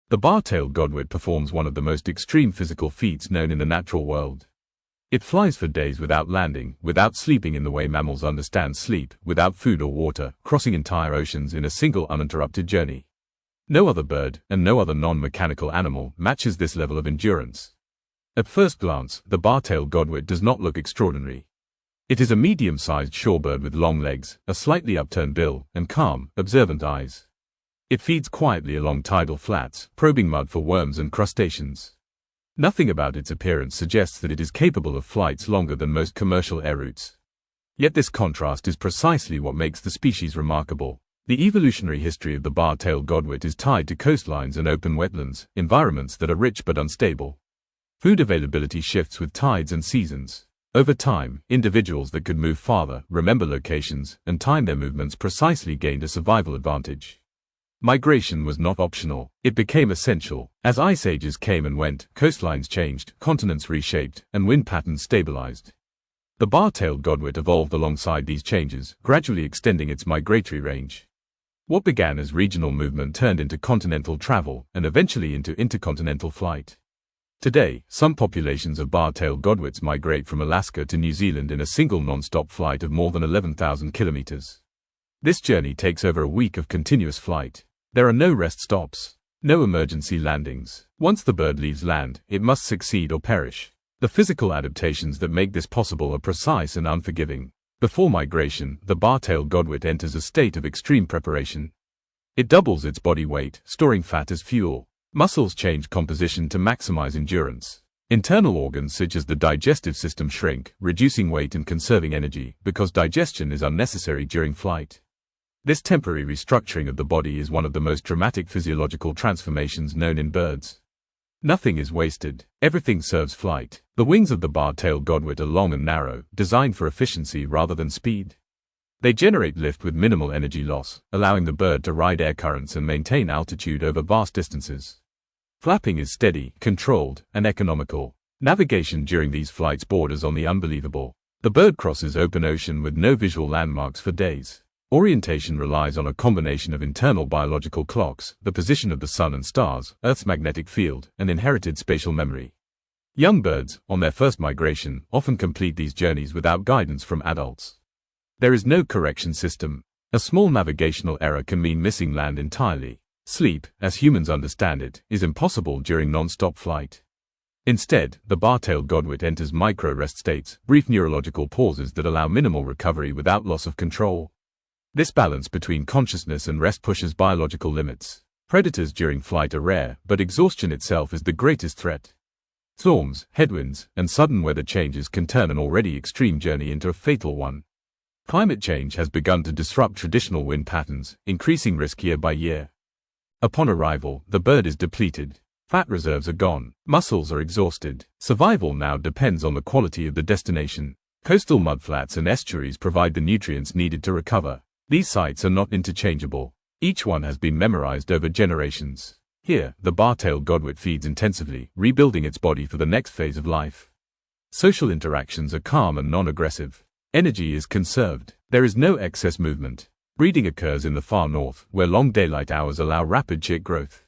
The bar-tailed Godwit performs one of the most extreme physical feats known in the natural world. It flies for days without landing, without sleeping in the way mammals understand sleep, without food or water, crossing entire oceans in a single uninterrupted journey. No other bird, and no other non-mechanical animal, matches this level of endurance. At first glance, the bar-tailed Godwit does not look extraordinary. It is a medium-sized shorebird with long legs, a slightly upturned bill, and calm, observant eyes. It feeds quietly along tidal flats, probing mud for worms and crustaceans. Nothing about its appearance suggests that it is capable of flights longer than most commercial air routes. Yet this contrast is precisely what makes the species remarkable. The evolutionary history of the bar-tailed Godwit is tied to coastlines and open wetlands, environments that are rich but unstable. Food availability shifts with tides and seasons. Over time, individuals that could move farther, remember locations, and time their movements precisely gained a survival advantage. Migration was not optional, it became essential. As ice ages came and went, coastlines changed, continents reshaped, and wind patterns stabilized. The bar-tailed Godwit evolved alongside these changes, gradually extending its migratory range. What began as regional movement turned into continental travel, and eventually into intercontinental flight. Today, some populations of bar-tailed Godwits migrate from Alaska to New Zealand in a single non-stop flight of more than 11,000 kilometers. This journey takes over a week of continuous flight. There are no rest stops, no emergency landings. Once the bird leaves land, it must succeed or perish. The physical adaptations that make this possible are precise and unforgiving. Before migration, the bar-tailed Godwit enters a state of extreme preparation. It doubles its body weight, storing fat as fuel. Muscles change composition to maximize endurance. Internal organs such as the digestive system shrink, reducing weight and conserving energy, because digestion is unnecessary during flight. This temporary restructuring of the body is one of the most dramatic physiological transformations known in birds. Nothing is wasted. Everything serves flight. The wings of the bar-tailed Godwit are long and narrow, designed for efficiency rather than speed. They generate lift with minimal energy loss, allowing the bird to ride air currents and maintain altitude over vast distances. Flapping is steady, controlled, and economical. Navigation during these flights borders on the unbelievable. The bird crosses open ocean with no visual landmarks for days. Orientation relies on a combination of internal biological clocks, the position of the sun and stars, Earth's magnetic field, and inherited spatial memory. Young birds, on their first migration, often complete these journeys without guidance from adults. There is no correction system. A small navigational error can mean missing land entirely. Sleep, as humans understand it, is impossible during non-stop flight. Instead, the bar-tailed Godwit enters micro-rest states, brief neurological pauses that allow minimal recovery without loss of control. This balance between consciousness and rest pushes biological limits. Predators during flight are rare, but exhaustion itself is the greatest threat. Storms, headwinds, and sudden weather changes can turn an already extreme journey into a fatal one. Climate change has begun to disrupt traditional wind patterns, increasing risk year by year. Upon arrival, the bird is depleted. Fat reserves are gone. Muscles are exhausted. Survival now depends on the quality of the destination. Coastal mudflats and estuaries provide the nutrients needed to recover. These sites are not interchangeable. Each one has been memorized over generations. Here, the bar-tailed Godwit feeds intensively, rebuilding its body for the next phase of life. Social interactions are calm and non-aggressive. Energy is conserved. There is no excess movement. Breeding occurs in the far north, where long daylight hours allow rapid chick growth.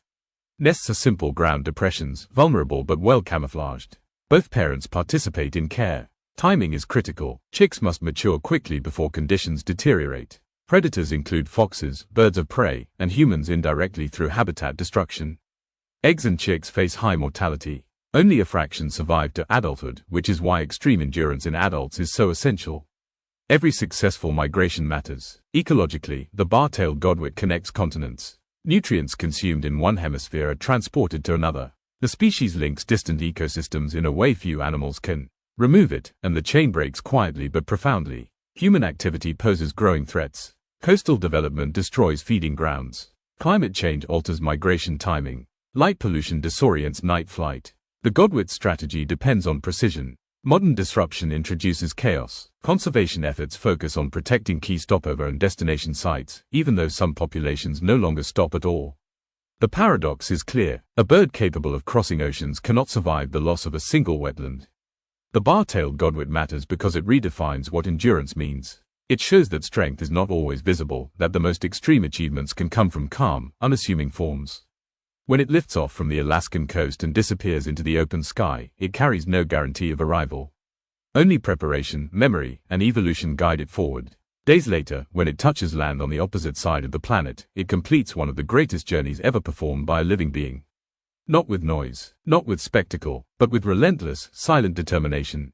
Nests are simple ground depressions, vulnerable but well camouflaged. Both parents participate in care. Timing is critical. Chicks must mature quickly before conditions deteriorate. Predators include foxes, birds of prey, and humans indirectly through habitat destruction. Eggs and chicks face high mortality. Only a fraction survive to adulthood, which is why extreme endurance in adults is so essential. Every successful migration matters. Ecologically, the bar-tailed Godwit connects continents. Nutrients consumed in one hemisphere are transported to another. The species links distant ecosystems in a way few animals can. Remove it, and the chain breaks quietly but profoundly. Human activity poses growing threats. Coastal development destroys feeding grounds. Climate change alters migration timing. Light pollution disorients night flight. The Godwit strategy depends on precision. Modern disruption introduces chaos. Conservation efforts focus on protecting key stopover and destination sites, even though some populations no longer stop at all. The paradox is clear. A bird capable of crossing oceans cannot survive the loss of a single wetland. The bar-tailed Godwit matters because it redefines what endurance means. It shows that strength is not always visible, that the most extreme achievements can come from calm, unassuming forms. When it lifts off from the Alaskan coast and disappears into the open sky, it carries no guarantee of arrival. Only preparation, memory, and evolution guide it forward. Days later, when it touches land on the opposite side of the planet, it completes one of the greatest journeys ever performed by a living being. Not with noise, not with spectacle, but with relentless, silent determination,